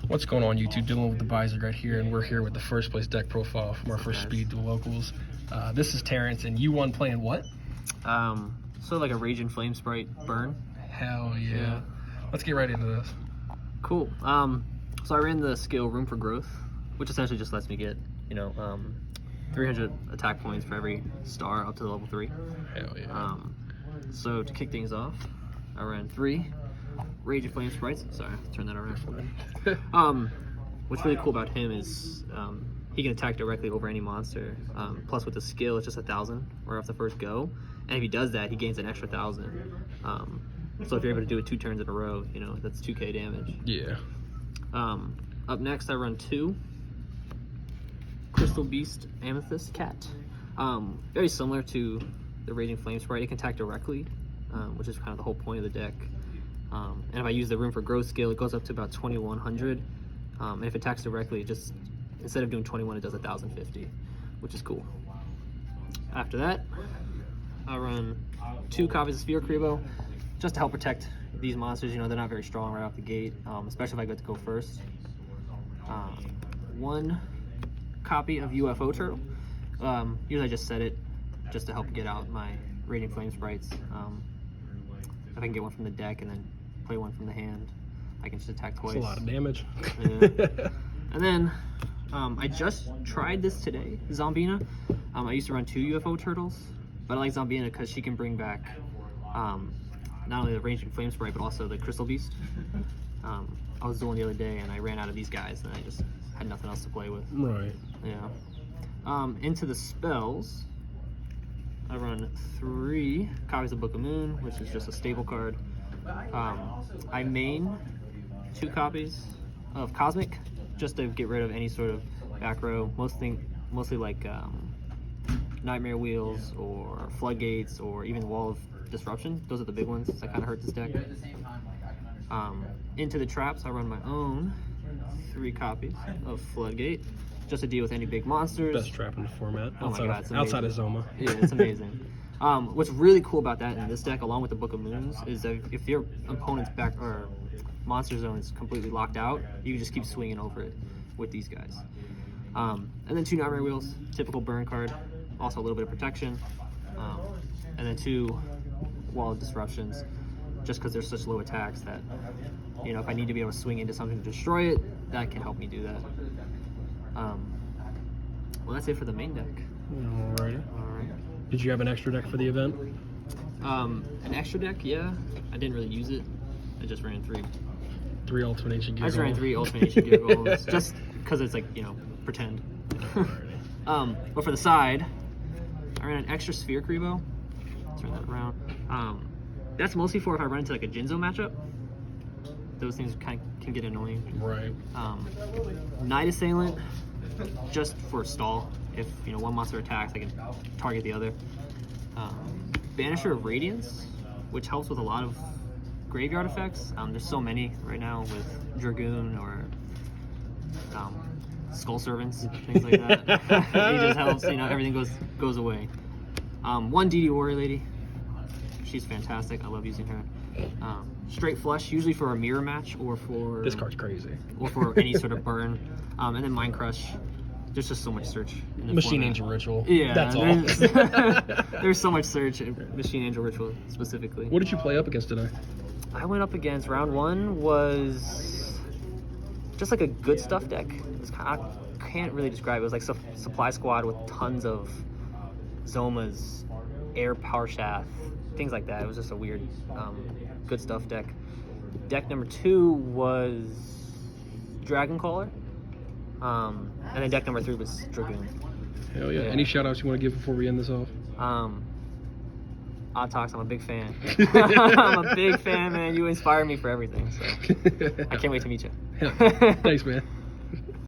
What's going on, YouTube? Dealing with TheByesRegret here, and we're here with the first place deck profile from our first Speed Duel Locals. This is Terrence, and you won playing what? So like a Raging Flame Sprite burn. Hell yeah. Let's get right into this. Cool. So I ran the skill Room for Growth, which essentially just lets me get, 300 attack points for every star up to level 3. Hell yeah. So to kick things off, I ran 3 Raging Flame Sprites. Sorry, turn that around for me. What's really cool about him is he can attack directly over any monster. Plus with the skill, it's just 1,000 right off the first go. And if he does that, he gains an extra 1,000. So if you're able to do it 2 turns in a row, that's 2k damage. Yeah. Up next, I run 2 Crystal Beast Amethyst Cat. Very similar to the Raging Flame Sprite. It can attack directly, which is kind of the whole point of the deck. And if I use the Room for Growth skill, it goes up to about 2,100. And if it attacks directly, it just, instead of doing 21, it does 1,050, which is cool. After that, I run 2 copies of Sphere Kribo, just to help protect these monsters. They're not very strong right off the gate, especially if I get to go first. 1 copy of UFO Turtle. Usually I just set it just to help get out my Raging Flame Sprites. If I can get one from the deck and then play one from the hand, I can just attack twice. That's a lot of damage. Yeah. And then I just tried this today, Zombina. I used to run 2 UFO Turtles, but I like Zombina because she can bring back not only the Raging Flame Sprite, but also the Crystal Beast. I was doing the other day and I ran out of these guys and I just had nothing else to play with. Right. Yeah. Into the spells, I run 3 copies of Book of Moon, which is just a stable card. I main 2 copies of Cosmic, just to get rid of any sort of back row, mostly like Nightmare Wheels or Floodgates or even Wall of Disruption. Those are the big ones that kind of hurt this deck. Into the traps, I run my own 3 copies of Floodgate, just to deal with any big monsters. Best trap in the format. Oh my God, outside of Zoma. Yeah, it's amazing. What's really cool about that in this deck, along with the Book of Moons, is that if your opponent's back or monster zone is completely locked out, you can just keep swinging over it with these guys. And then 2 Nightmare Wheels, typical burn card, also a little bit of protection. And then 2 Wall of Disruptions, just because they're such low attacks that, if I need to be able to swing into something to destroy it, that can help me do that. Well, that's it for the main deck. Alrighty. Alright. Did you have an extra deck for the event? An extra deck, yeah. I didn't really use it. I just ran 3. 3 Ultimate Ancient Gear. I just ran 3 Ultimate Ancient Gear Goals, just because it's like, pretend. But for the side, I ran an extra Sphere Kribo. Turn that around. That's mostly for if I run into like a Jinzo matchup. Those things kind of can get annoying. Right. Night Assailant, just for stall. If one monster attacks, I can target the other. Banisher of Radiance, which helps with a lot of graveyard effects. There's so many right now with Dragoon or Skull Servants, things like that. It just helps. Everything goes away. 1 DD Warrior Lady. She's fantastic. I love using her. Straight Flush, usually for a mirror match or for... This card's crazy. Or for any sort of burn. And then Mind Crush. There's just so much search in the Machine format. Angel Ritual. Yeah. That's all. There's so much search in Machine Angel Ritual specifically. What did you play up against today? I went up against, round 1 was just like a good stuff deck. I can't really describe it. It was like Supply Squad with tons of Zomas, Air Power Shaft, things like that. It was just a weird good stuff deck. Deck number 2 was Dragon Caller. And then deck number 3 was Dragoon. Hell yeah. Any shout outs you want to give before we end this off? Odd Talks, I'm a big fan. I'm a big fan, man. You inspire me for everything. So I can't wait to meet you. Thanks, man.